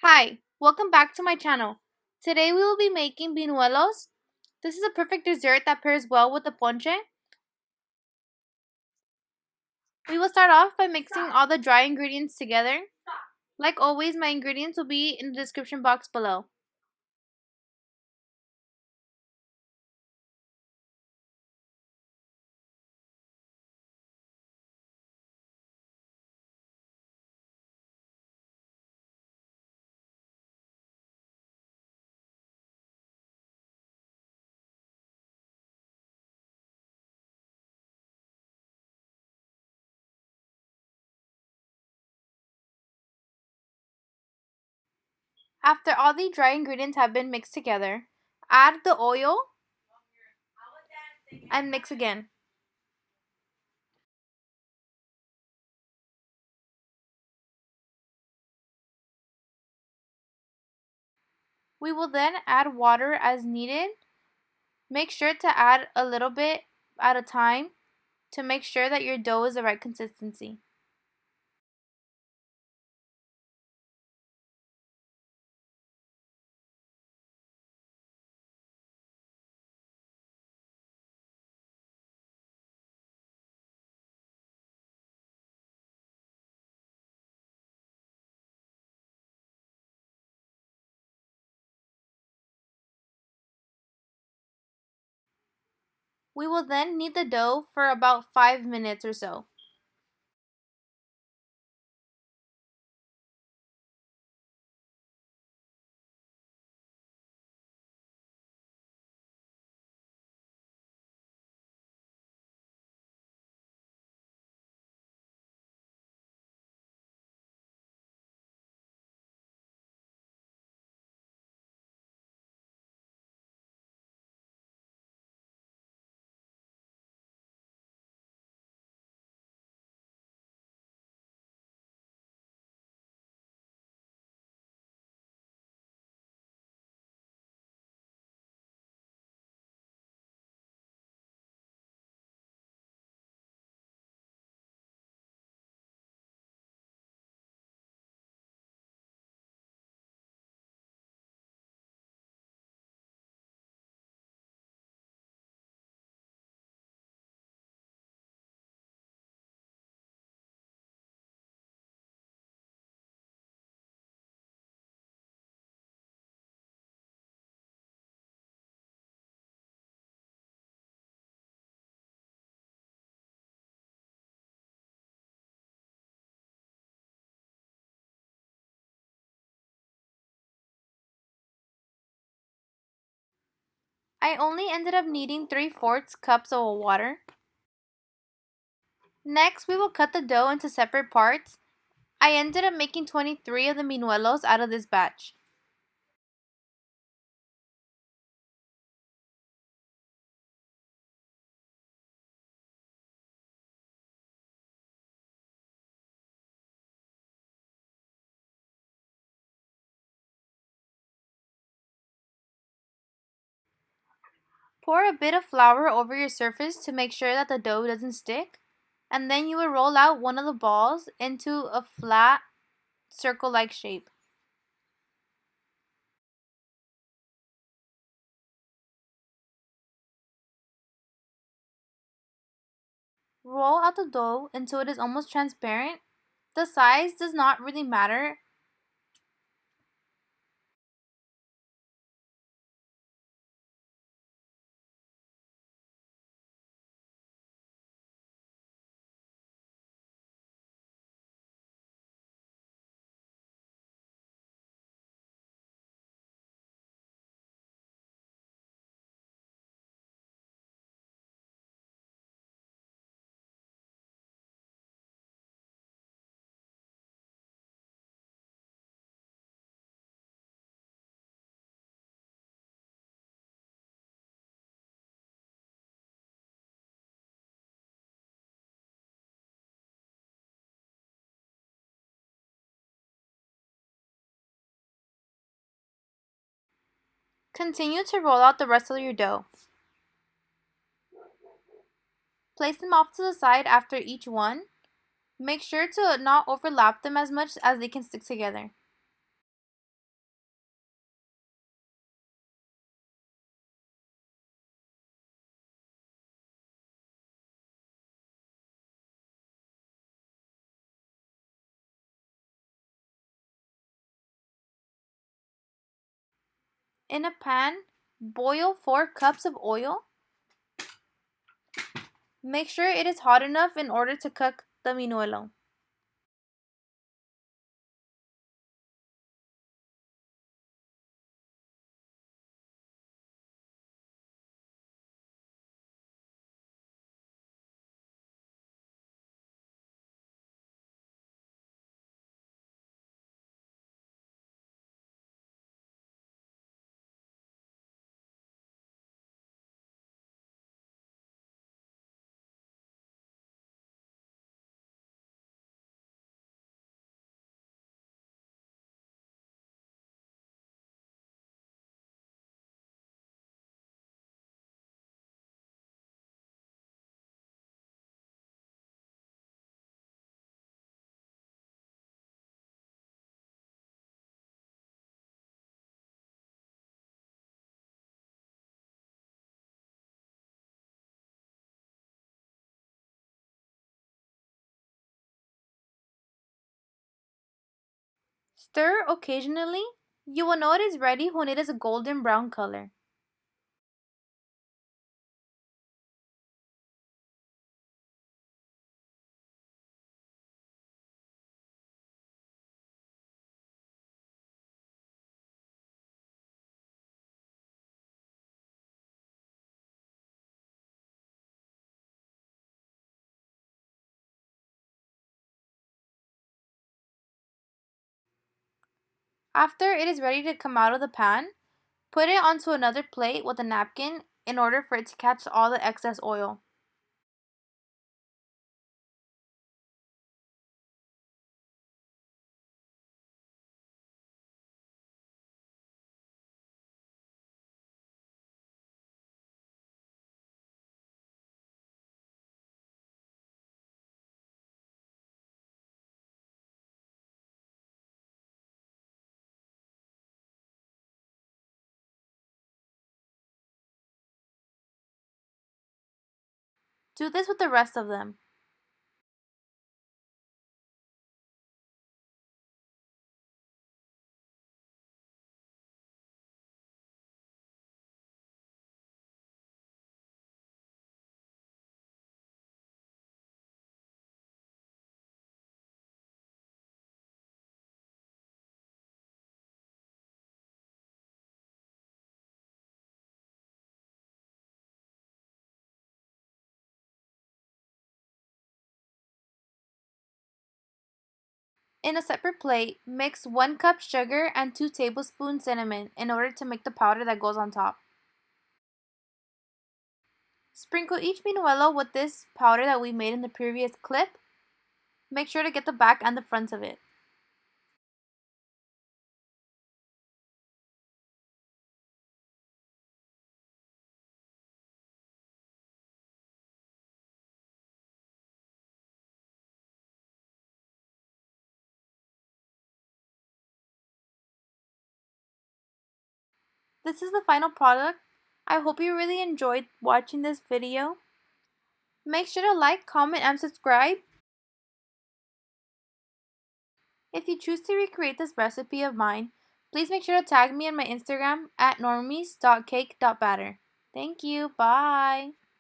Hi, welcome back to my channel. Today we will be making buñuelos. This is a perfect dessert that pairs well with the ponche. We will start off by mixing all the dry ingredients together. Like always, my ingredients will be in the description box below. After all the dry ingredients have been mixed together, add the oil and mix again. We will then add water as needed. Make sure to add a little bit at a time to make sure that your dough is the right consistency. We will then knead the dough for about 5 minutes or so. I only ended up needing 3/4 cups of water. Next, we will cut the dough into separate parts. I ended up making 23 of the buñuelos out of this batch. Pour a bit of flour over your surface to make sure that the dough doesn't stick, and then you will roll out one of the balls into a flat circle-like shape. Roll out the dough until it is almost transparent. The size does not really matter. Continue to roll out the rest of your dough. Place them off to the side after each one. Make sure to not overlap them as much as they can stick together. In a pan, boil 4 cups of oil. Make sure it is hot enough in order to cook the buñuelo. Stir occasionally. You will know it is ready when it is a golden brown color. After it is ready to come out of the pan, put it onto another plate with a napkin in order for it to catch all the excess oil. Do this with the rest of them. In a separate plate, mix 1 cup sugar and 2 tablespoons cinnamon in order to make the powder that goes on top. Sprinkle each buñuelo with this powder that we made in the previous clip. Make sure to get the back and the front of it. This is the final product. I hope you really enjoyed watching this video. Make sure to like, comment, and subscribe. If you choose to recreate this recipe of mine, please make sure to tag me on my Instagram at Normis.Cake.Batter. Thank you. Bye.